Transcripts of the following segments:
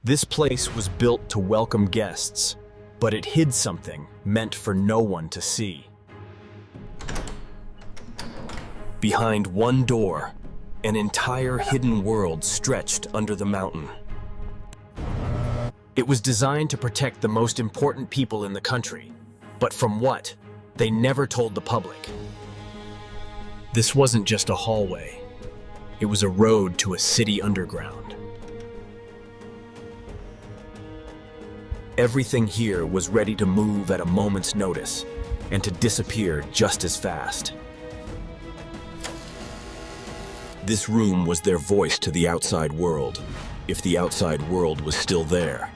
This place was built to welcome guests, but it hid something meant for no one to see. Behind one door, an entire hidden world stretched under the mountain. It was designed to protect the most important people in the country, but from what? They never told the public. This wasn't just a hallway. It was a road to a city underground. Everything here was ready to move at a moment's notice and to disappear just as fast. This room was their voice to the outside world, if the outside world was still there.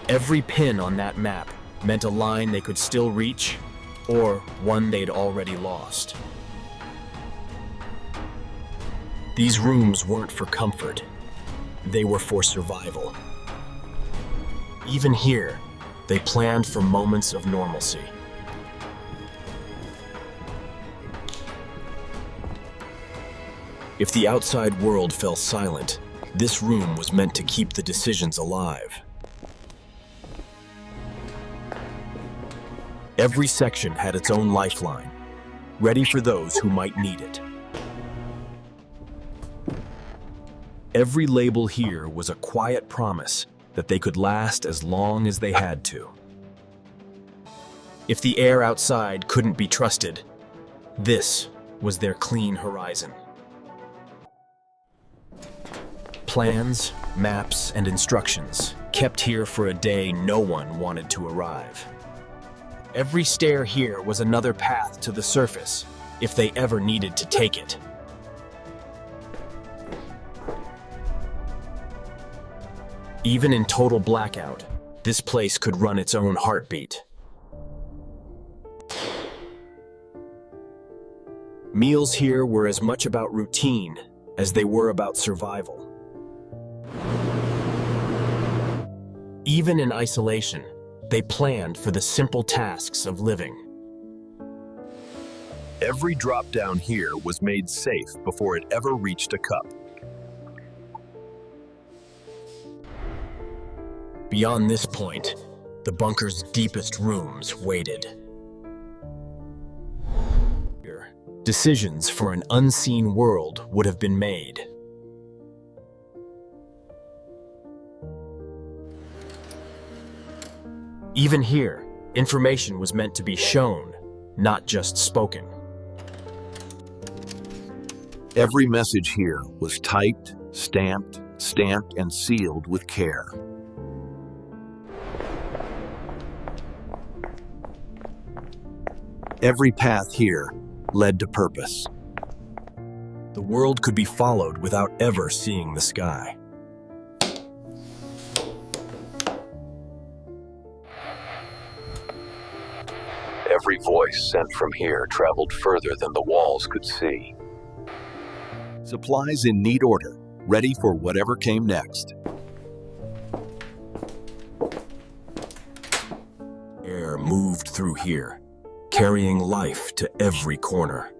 Every pin on that map meant a line they could still reach, or one they'd already lost. These rooms weren't for comfort. They were for survival. Even here, they planned for moments of normalcy. If the outside world fell silent, this room was meant to keep the decisions alive. Every section had its own lifeline, ready for those who might need it. Every label here was a quiet promise that they could last as long as they had to. If the air outside couldn't be trusted, this was their clean horizon. Plans, maps, and instructions kept here for a day no one wanted to arrive. Every stair here was another path to the surface, if they ever needed to take it. Even in total blackout, this place could run its own heartbeat. Meals here were as much about routine as they were about survival. Even in isolation, they planned for the simple tasks of living. Every drop down here was made safe before it ever reached a cup. Beyond this point, the bunker's deepest rooms waited. Here, decisions for an unseen world would have been made. Even here, information was meant to be shown, not just spoken. Every message here was typed, stamped, and sealed with care. Every path here led to purpose. The world could be followed without ever seeing the sky. Every voice sent from here traveled further than the walls could see. Supplies in neat order, ready for whatever came next. Air moved through here, carrying life to every corner.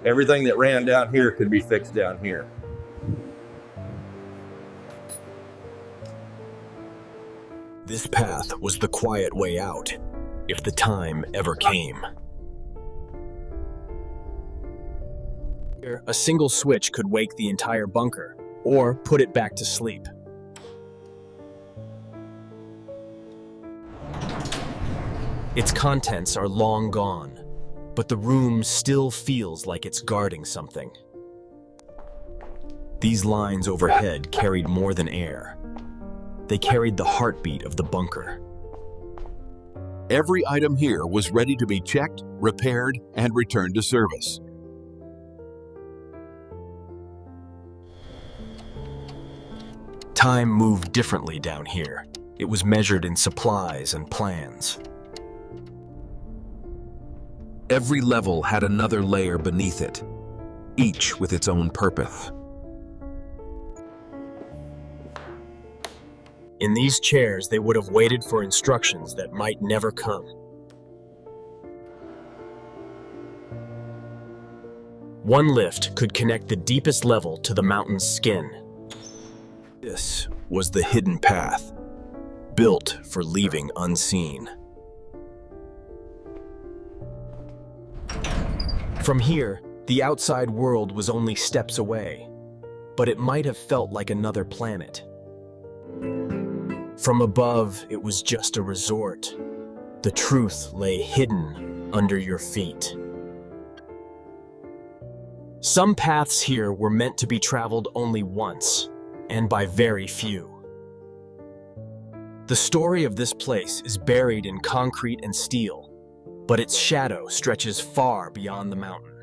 Everything that ran down here could be fixed down here. This path was the quiet way out, if the time ever came. Here, a single switch could wake the entire bunker, or put it back to sleep. Its contents are long gone, but the room still feels like it's guarding something. These lines overhead carried more than air. They carried the heartbeat of the bunker. Every item here was ready to be checked, repaired, and returned to service. Time moved differently down here. It was measured in supplies and plans. Every level had another layer beneath it, each with its own purpose. In these chairs, they would have waited for instructions that might never come. One lift could connect the deepest level to the mountain's skin. This was the hidden path, built for leaving unseen. From here, the outside world was only steps away, but it might have felt like another planet. From above, it was just a resort. The truth lay hidden under your feet. Some paths here were meant to be traveled only once, and by very few. The story of this place is buried in concrete and steel, but its shadow stretches far beyond the mountain.